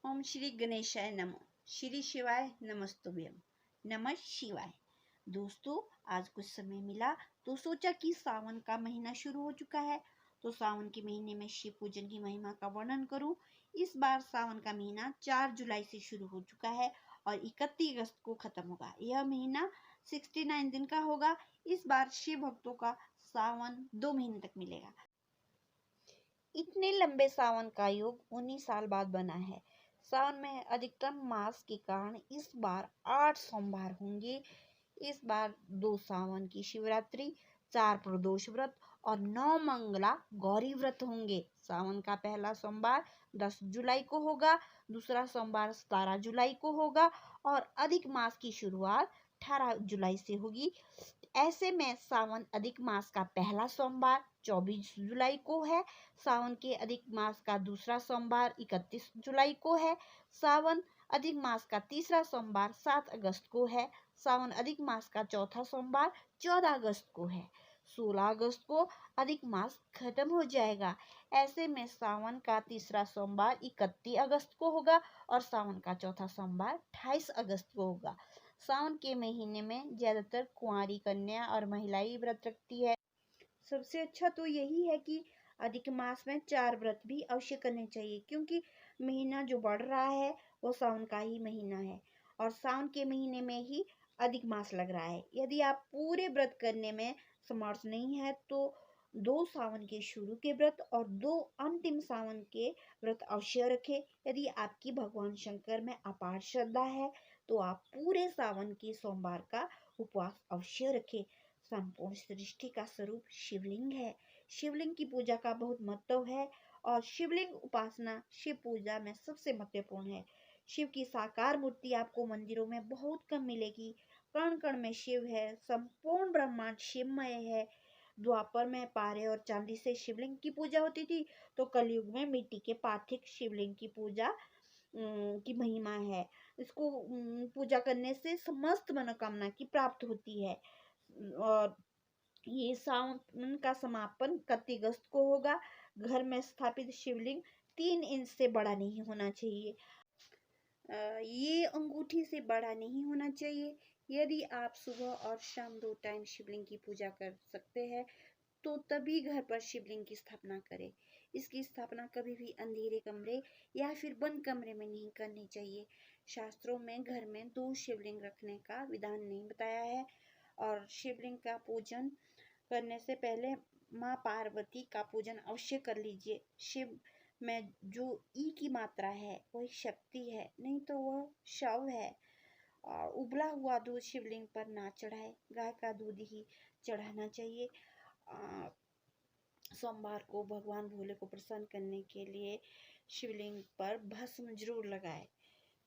ओम श्री गणेशाय नमः। श्री शिवाय नमस्तुभ्यम। नमः शिवाय। दोस्तों, आज कुछ समय मिला तो सोचा कि सावन का महीना शुरू हो चुका है, तो सावन के महीने में शिव पूजन की महिमा का वर्णन करूं। इस बार सावन का महीना 4 जुलाई से शुरू हो चुका है और 31 अगस्त को खत्म होगा। यह महीना 69 दिन का होगा। इस बार शिव भक्तों का सावन 2 महीने तक मिलेगा। इतने लंबे सावन का योग 19 साल बाद बना है। सावन में अधिकतम मास के कारण इस बार 8 सोमवार होंगे। इस बार 2 सावन की शिवरात्रि, 4 प्रदोष व्रत और 9 मंगला गौरी व्रत होंगे। सावन का पहला सोमवार 10 जुलाई को होगा, दूसरा सोमवार 17 जुलाई को होगा और अधिक मास की शुरुआत 18 जुलाई से होगी। ऐसे में सावन अधिक मास का पहला सोमवार 24 जुलाई को है। सावन के अधिक मास का दूसरा सोमवार 31 जुलाई को है। सावन अधिक मास का तीसरा सोमवार 7 अगस्त को है। सावन अधिक मास का चौथा सोमवार 14 अगस्त को है। 16 अगस्त को अधिक मास खत्म हो जाएगा। ऐसे में सावन का तीसरा सोमवार 31 अगस्त को होगा और सावन का चौथा सोमवार 28 अगस्त को होगा। सावन के महीने में ज्यादातर कुंवारी कन्या और महिलाएं व्रत रखती है। सबसे अच्छा तो यही है कि अधिक मास में 4 व्रत भी अवश्य करने चाहिए, क्योंकि महीना जो बढ़ रहा है वो सावन का ही महीना है और सावन के महीने में ही अधिक मास लग रहा है। यदि आप पूरे व्रत करने में समर्थ नहीं है तो 2 सावन के शुरू के व्रत और 2 अंतिम सावन के व्रत अवश्य रखें। यदि आपकी भगवान शंकर में अपार श्रद्धा है तो आप पूरे सावन के सोमवार का उपवास अवश्य रखें। संपूर्ण सृष्टि का स्वरूप शिवलिंग है। शिवलिंग की पूजा का बहुत महत्व है और शिवलिंग उपासना शिव पूजा में सबसे महत्वपूर्ण है। शिव की साकार मूर्ति आपको मंदिरों में बहुत कम मिलेगी। कण कण में शिव है। संपूर्ण ब्रह्मांड शिवमय है। द्वापर में पारे और चांदी से शिवलिंग की पूजा होती थी, तो कलयुग में मिट्टी के पार्थिव शिवलिंग की पूजा की महिमा है। इसको पूजा करने से समस्त मनोकामना की प्राप्त होती है। और ये सावन का समापन 31 अगस्त को होगा। घर में स्थापित शिवलिंग 3 इंच से बड़ा नहीं होना चाहिए। ये अंगूठी से बड़ा नहीं होना चाहिए। यदि आप सुबह और शाम 2 टाइम शिवलिंग की पूजा कर सकते हैं तो तभी घर पर शिवलिंग की स्थापना करें। इसकी स्थापना कभी भी अंधेरे कमरे या फिर बंद कमरे में नहीं करनी चाहिए। शास्त्रों में घर में 2 शिवलिंग रखने का विधान नहीं बताया है। और शिवलिंग का पूजन करने से पहले माँ पार्वती का पूजन अवश्य कर लीजिए। शिव में जो ई की मात्रा है वही शक्ति है, नहीं तो वह शव है। और उबला हुआ दूध शिवलिंग पर ना चढ़ाए, गाय का दूध ही चढ़ाना चाहिए। सोमवार को भगवान भोले को प्रसन्न करने के लिए शिवलिंग पर भस्म जरूर लगाए,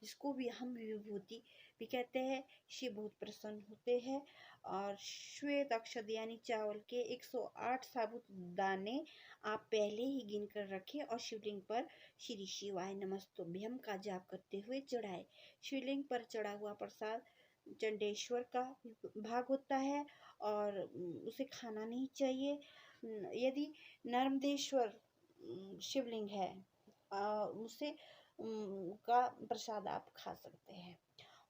जिसको भी हम विभूति भी कहते हैं। शिव बहुत प्रसन्न होते हैं। और श्वेत अक्षत यानी चावल के 108 साबुत दाने आप पहले ही गिन कर रखें और शिवलिंग पर श्री शिवाय नमस्तुभ्यम का जाप करते हुए चढ़ाए। शिवलिंग पर चढ़ा हुआ प्रसाद चंडेश्वर का भाग होता है और उसे खाना नहीं चाहिए। यदि नर्मदेश्वर शिवलिंग है उसे का प्रसाद आप खा सकते हैं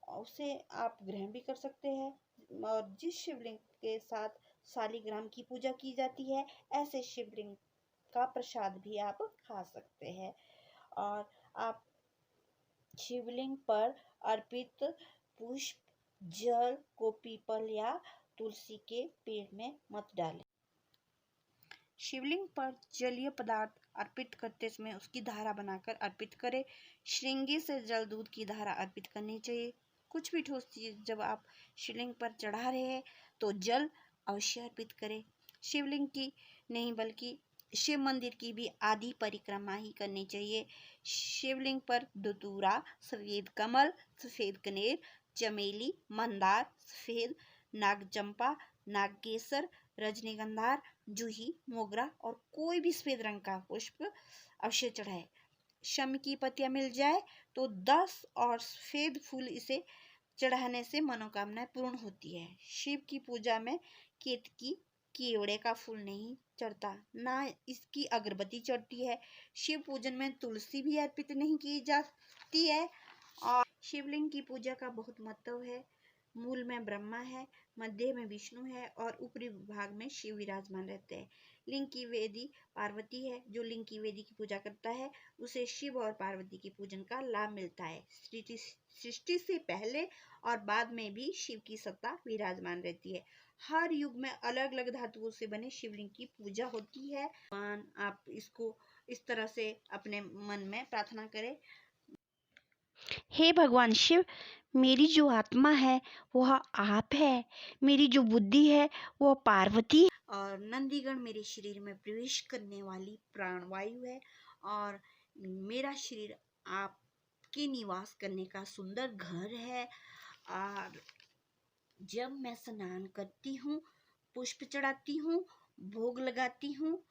और उसे आप ग्रहण भी कर सकते हैं। और जिस शिवलिंग के साथ शालिग्राम की पूजा की जाती है, ऐसे शिवलिंग का प्रसाद भी आप खा सकते हैं। और आप शिवलिंग पर अर्पित पुष्प जल को पीपल या तुलसी के पेड़ में मत डालें। शिवलिंग पर जलीय पदार्थ अर्पित करते समय उसकी धारा बनाकर अर्पित करें। श्रृंगी से जल दूध की धारा अर्पित करनी चाहिए। कुछ भी ठोस चीज जब आप शिवलिंग पर चढ़ा रहे हैं तो जल अवश्य अर्पित करें। शिवलिंग की नहीं बल्कि शिव मंदिर की भी आधी परिक्रमा ही करनी चाहिए। शिवलिंग पर धतूरा, सफेद कमल, सफेद कनेर, चमेली, मंदार, सफेद नागचंपा, नागकेसर, रजनीगंधार, जूही, मोगरा और कोई भी सफेद रंग का पुष्प अवश्य चढ़ाए। शमी की पत्तियां मिल जाए तो 10 और सफेद फूल इसे चढ़ाने से मनोकामना पूर्ण होती है। शिव की पूजा में केतकी केवड़े का फूल नहीं चढ़ता, ना इसकी अगरबत्ती चढ़ती है। शिव पूजन में तुलसी भी अर्पित नहीं की जाती है। और शिवलिंग की पूजा का बहुत महत्व है। मूल में ब्रह्मा है, मध्य में विष्णु है और ऊपरी भाग में शिव विराजमान रहते हैं। लिंग की वेदी पार्वती है। जो लिंग की वेदी की पूजा करता है उसे शिव और पार्वती की पूजन का लाभ मिलता है। सृष्टि से पहले और बाद में भी शिव की सत्ता विराजमान रहती है। हर युग में अलग अलग धातुओं से बने शिवलिंग की पूजा होती है। आप इसको इस तरह से अपने मन में प्रार्थना करें। हे भगवान शिव, मेरी जो आत्मा है वह आप है, मेरी जो बुद्धि है वह पार्वती है। और नंदीगण मेरे शरीर में प्रवेश करने वाली प्राणवायु है और मेरा शरीर आपके निवास करने का सुंदर घर है। और जब मैं स्नान करती हूँ, पुष्प चढ़ाती हूँ, भोग लगाती हूँ,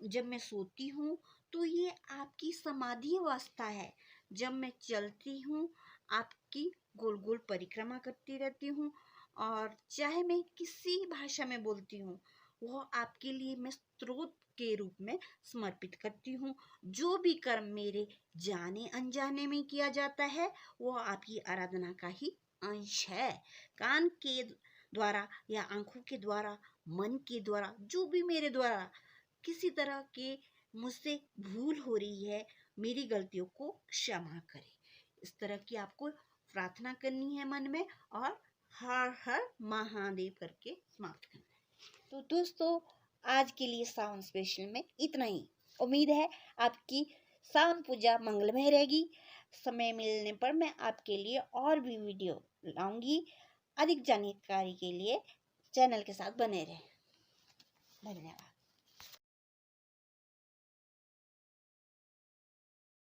जब मैं सोती हूँ तो ये आपकी समाधि अवस्था है। जब मैं चलती हूँ आपकी गोल गोल परिक्रमा करती रहती हूँ। और चाहे मैं किसी भाषा में बोलती हूँ वह आपके लिए मैं स्रोत के रूप में समर्पित करती हूँ। जो भी कर्म मेरे जाने अनजाने में किया जाता है वह आपकी आराधना का ही अंश है। कान के द्वारा या आंखों के द्वारा, मन के द्वारा, जो भी मेरे द्वारा किसी तरह के मुझसे भूल हो रही है, मेरी गलतियों को क्षमा करें। इस तरह की आपको प्रार्थना करनी है मन में और हर हर महादेव करके समाप्त करना है। तो दोस्तों, आज के लिए सावन स्पेशल में इतना ही। उम्मीद है आपकी सावन पूजा मंगलमय रहेगी। समय मिलने पर मैं आपके लिए और भी वीडियो लाऊंगी। अधिक जानकारी के लिए चैनल के साथ बने रहें। धन्यवाद।